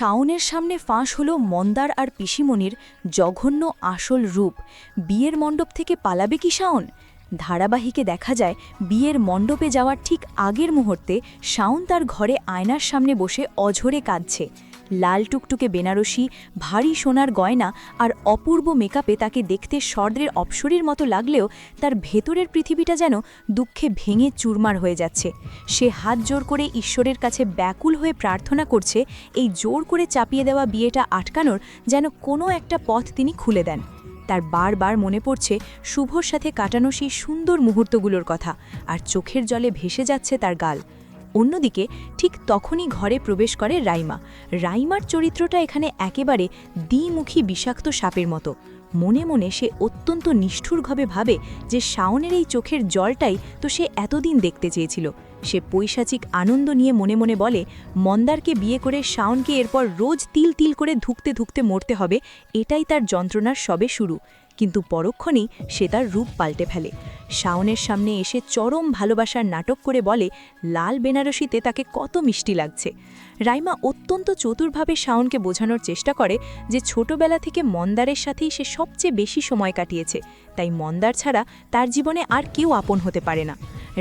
শাওনের সামনে ফাঁস হলো মন্দার আর পিসিমণির জঘন্য আসল রূপ। বিয়ের মণ্ডপ থেকে পালাবে কি শাওন? ধারাবাহিকে দেখা যায় বিয়ের মণ্ডপে যাওয়ার ঠিক আগের মুহূর্তে শাওন তার ঘরে আয়নার সামনে বসে অঝরে কাঁদছে। লাল টুকটুকে বেনারসি, ভারী সোনার গয়না আর অপূর্ব মেকআপে তাকে দেখতে স্বর্গের অপ্সরীর মতো লাগলেও তার ভেতরের পৃথিবীটা যেন দুঃখে ভেঙে চুরমার হয়ে যাচ্ছে। সে হাত জোর করে ঈশ্বরের কাছে ব্যাকুল হয়ে প্রার্থনা করছে এই জোর করে চাপিয়ে দেওয়া বিয়েটা আটকানোর যেন কোনো একটা পথ তিনি খুলে দেন। তার বারবার মনে পড়ছে শুভর সাথে কাটানো সেই সুন্দর মুহূর্তগুলোর কথা, আর চোখের জলে ভেসে যাচ্ছে তার গাল। অন্যদিকে ঠিক তখনই ঘরে প্রবেশ করে রাইমা। রাইমার চরিত্রটা এখানে একেবারে দ্বিমুখী বিষাক্ত সাপের মতো। মনে মনে সে অত্যন্ত নিষ্ঠুরভাবে ভাবে যে শাওনের এই চোখের জলটাই তো সে এতদিন দেখতে চেয়েছিল। সে পৈশাচিক আনন্দ নিয়ে মনে মনে বলে, মন্দারকে বিয়ে করে শাওনকে এরপর রোজ তিল তিল করে ধুকতে ধুকতে মরতে হবে, এটাই তার যন্ত্রণার সবে শুরু। কিন্তু পরক্ষণেই সে তার রূপ পাল্টে ফেলে। শাওনের সামনে এসে চরম ভালোবাসার নাটক করে বলে লাল বেনারসিতে তাকে কত মিষ্টি লাগছে। রাইমা অত্যন্ত চতুরভাবে শাওনকে বোঝানোর চেষ্টা করে যে ছোটবেলা থেকে মন্দারের সাথেই সে সবচেয়ে বেশি সময় কাটিয়েছে, তাই মন্দার ছাড়া তার জীবনে আর কেউ আপন হতে পারে না।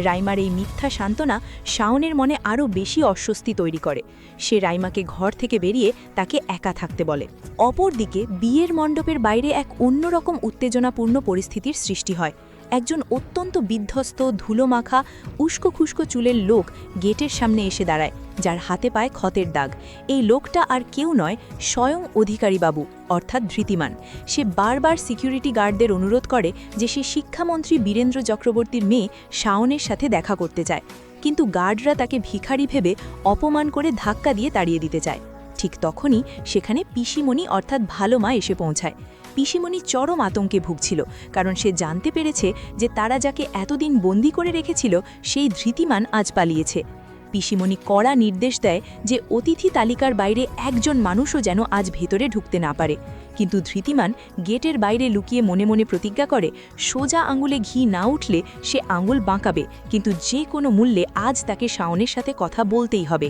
রাইমার এই মিথ্যা সান্ত্বনা শাওনের মনে আরও বেশি অস্বস্তি তৈরি করে। সে রাইমাকে ঘর থেকে বেরিয়ে তাকে একা থাকতে বলে। অপরদিকে বিয়ের মণ্ডপের বাইরে এক অন্যরকম উত্তেজনাপূর্ণ পরিস্থিতির সৃষ্টি হয়। একজন অত্যন্ত বিধ্বস্ত, ধুলোমাখা, উস্কো খুস্কো চুলের লোক গেটের সামনে এসে দাঁড়ায়, যার হাতে পায় ক্ষতের দাগ। এই লোকটা আর কেউ নয়, স্বয়ং অধিকারীবাবু অর্থাৎ ধৃতিমান। সে বারবার সিকিউরিটি গার্ডদের অনুরোধ করে যে সে শিক্ষামন্ত্রী বীরেন্দ্র চক্রবর্তীর মেয়ে শাওনের সাথে দেখা করতে চায়, কিন্তু গার্ডরা তাকে ভিখারি ভেবে অপমান করে ধাক্কা দিয়ে তাড়িয়ে দিতে চায়। ঠিক তখনই সেখানে পিসিমণি অর্থাৎ ভালো মা এসে পৌঁছায়। পিসিমণি চরম আতঙ্কে ভুগছিল, কারণ সে জানতে পেরেছে যে তারা যাকে এতদিন বন্দি করে রেখেছিল সেই ধৃতিমান আজ পালিয়েছে। পিসিমণি কড়া নির্দেশ দেয় যে অতিথি তালিকার বাইরে একজন মানুষও যেন আজ ভেতরে ঢুকতে না পারে। কিন্তু ধৃতিমান গেটের বাইরে লুকিয়ে মনে মনে প্রতিজ্ঞা করে সোজা আঙুলে ঘি না উঠলে সে আঙুল বাঁকাবে, কিন্তু যে কোনো মূল্যে আজ তাকে শাওনের সাথে কথা বলতেই হবে।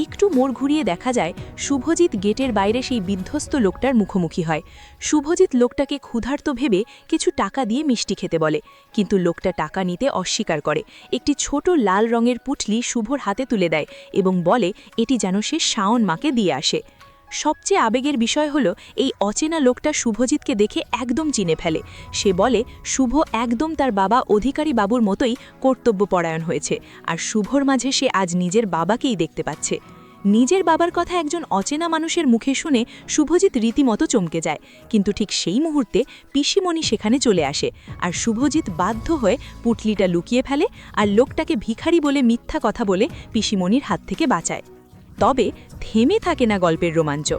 একটু মোড় ঘুরিয়ে দেখা যায় শুভজিৎ গেটের বাইরে সেই বিধ্বস্ত লোকটার মুখোমুখি হয়। শুভজিৎ লোকটাকে ক্ষুধার্ত ভেবে কিছু টাকা দিয়ে মিষ্টি খেতে বলে, কিন্তু লোকটা টাকা নিতে অস্বীকার করে। একটি ছোট লাল রঙের পুটলি শুভর হাতে তুলে দেয় এবং বলে এটি যেন সে শাওন মাকে দিয়ে আসে। সবচেয়ে আবেগের বিষয় হলো এই অচেনা লোকটা শুভজিৎকে দেখে একদম চিনে ফেলে। সে বলে শুভ একদম তার বাবা অধিকারী বাবুর মতোই কর্তব্যপরায়ণ হয়েছে, আর শুভর মাঝে সে আজ নিজের বাবাকেই দেখতে পাচ্ছে। নিজের বাবার কথা একজন অচেনা মানুষের মুখে শুনে শুভজিৎ রীতিমতো চমকে যায়, কিন্তু ঠিক সেই মুহূর্তে পিসিমণি সেখানে চলে আসে, আর শুভজিৎ বাধ্য হয়ে পুটলিটা লুকিয়ে ফেলে আর লোকটাকে ভিখারি বলে মিথ্যা কথা বলে পিসিমণির হাত থেকে বাঁচায়। তবে থেমে থাকে না গল্পের রোমাঞ্চ।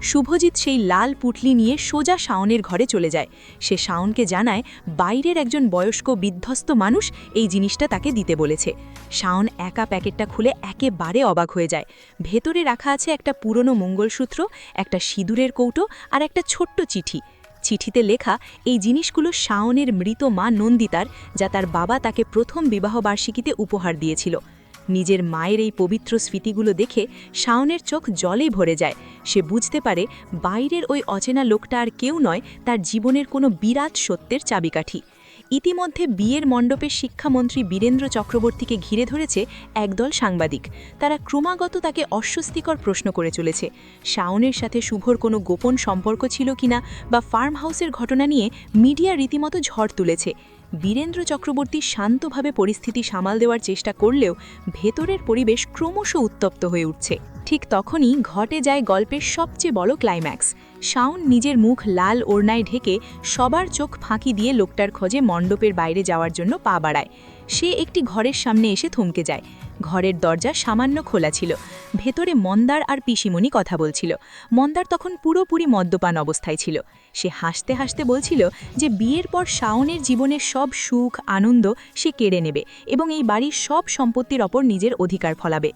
শুভজিৎ সেই লাল পুটলি নিয়ে সোজা শাওনের ঘরে চলে যায়। সে শাওনকে জানায় বাইরের একজন বয়স্ক বিধ্বস্ত মানুষ এই জিনিসটা তাকে দিতে বলেছে। শাওন একা প্যাকেটটা খুলে একেবারে অবাক হয়ে যায়। ভেতরে রাখা আছে একটা পুরনো মঙ্গলসূত্র, একটা সিঁদুরের কৌটো আর একটা ছোট্ট চিঠি। চিঠিতে লেখা এই জিনিসগুলো শাওনের মৃত মা নন্দিতার, যা তার বাবা তাকে প্রথম বিবাহবার্ষিকীতে উপহার দিয়েছিল। নিজের মায়ের এই পবিত্র স্মৃতিগুলো দেখে শাওনের চোখ জলেই ভরে যায়। সে বুঝতে পারে বাইরের ওই অচেনা লোকটা আর কেউ নয়, তার জীবনের কোনো বিরাট সত্যের চাবিকাঠি। ইতিমধ্যে বিয়ের মণ্ডপে শিক্ষামন্ত্রী বীরেন্দ্র চক্রবর্তীকে ঘিরে ধরেছে একদল সাংবাদিক। তারা ক্রমাগত তাকে অস্বস্তিকর প্রশ্ন করে চলেছে। শাওনের সাথে শুভর কোনো গোপন সম্পর্ক ছিল কিনা বা ফার্ম হাউসের ঘটনা নিয়ে মিডিয়া রীতিমতো ঝড় তুলেছে। বীরেন্দ্র চক্রবর্তী শান্তভাবে পরিস্থিতি সামাল দেওয়ার চেষ্টা করলেও ভেতরের পরিবেশ ক্রমশ উত্তপ্ত হয়ে উঠছে। ঠিক তখনই ঘটে যায় গল্পের সবচেয়ে বড় ক্লাইম্যাক্স। শাওন নিজের মুখ লাল ওড়নায় ঢেকে সবার চোখ ফাঁকি দিয়ে লোকটার খোঁজে মণ্ডপের বাইরে যাওয়ার জন্য পা বাড়ায়। সে একটি ঘরের সামনে এসে থমকে যায়। ঘরের দরজা সামান্য খোলা ছিল। ভেতরে মন্দার আর পিসিমণি কথা বলছিল। মন্দার তখন পুরোপুরি মদ্যপান অবস্থায় ছিল। সে হাসতে হাসতে বলছিল যে বিয়ের পর শাওনের জীবনের সব সুখ আনন্দ সে কেড়ে নেবে এবং এই বাড়ির সব সম্পত্তির ওপর নিজের অধিকার ফলাবে।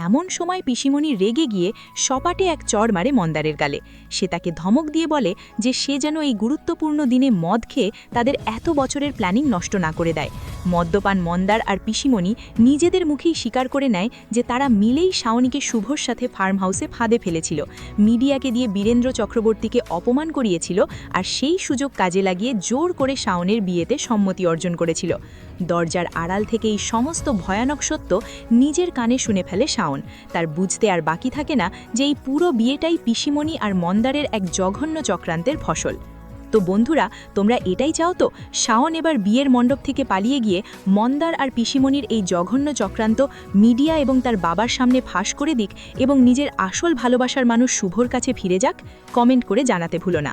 এমন সময় পিসিমণি রেগে গিয়ে সপাটে এক চড় মারে মন্দারের গালে। সে তাকে ধমক দিয়ে বলে যে সে যেন এই গুরুত্বপূর্ণ দিনে মদ খেয়ে তাদের এত বছরের প্ল্যানিং নষ্ট না করে দেয়। মদ্যপান মন্দার আর পিসিমণি নিজেদের মুখেই স্বীকার করে নেয় যে তারা মিলেই শাওনিকে শুভর সাথে ফার্ম হাউসে ফাঁদে ফেলেছিল, মিডিয়াকে দিয়ে বীরেন্দ্র চক্রবর্তীকে অপমান করিয়েছিল, আর সেই সুযোগ কাজে লাগিয়ে জোর করে শাওনের বিয়েতে সম্মতি অর্জন করেছিল। দরজার আড়াল থেকে এই সমস্ত ভয়ানক সত্য নিজের কানে শুনে ফেলে শাওন। তার বুঝতে আর বাকি থাকে না যে এই পুরো বিয়েটাই পিসিমণি আর মন্দারের এক জঘন্য চক্রান্তের ফসল। তো বন্ধুরা, তোমরা এটাই চাও তো শাওন এবার বিয়ের মণ্ডপ থেকে পালিয়ে গিয়ে মন্দার আর পিসিমণির এই জঘন্য চক্রান্ত মিডিয়া এবং তার বাবার সামনে ফাঁস করে দিক এবং নিজের আসল ভালোবাসার মানুষ শুভর কাছে ফিরে যাক? কমেন্ট করে জানাতে ভুলো না।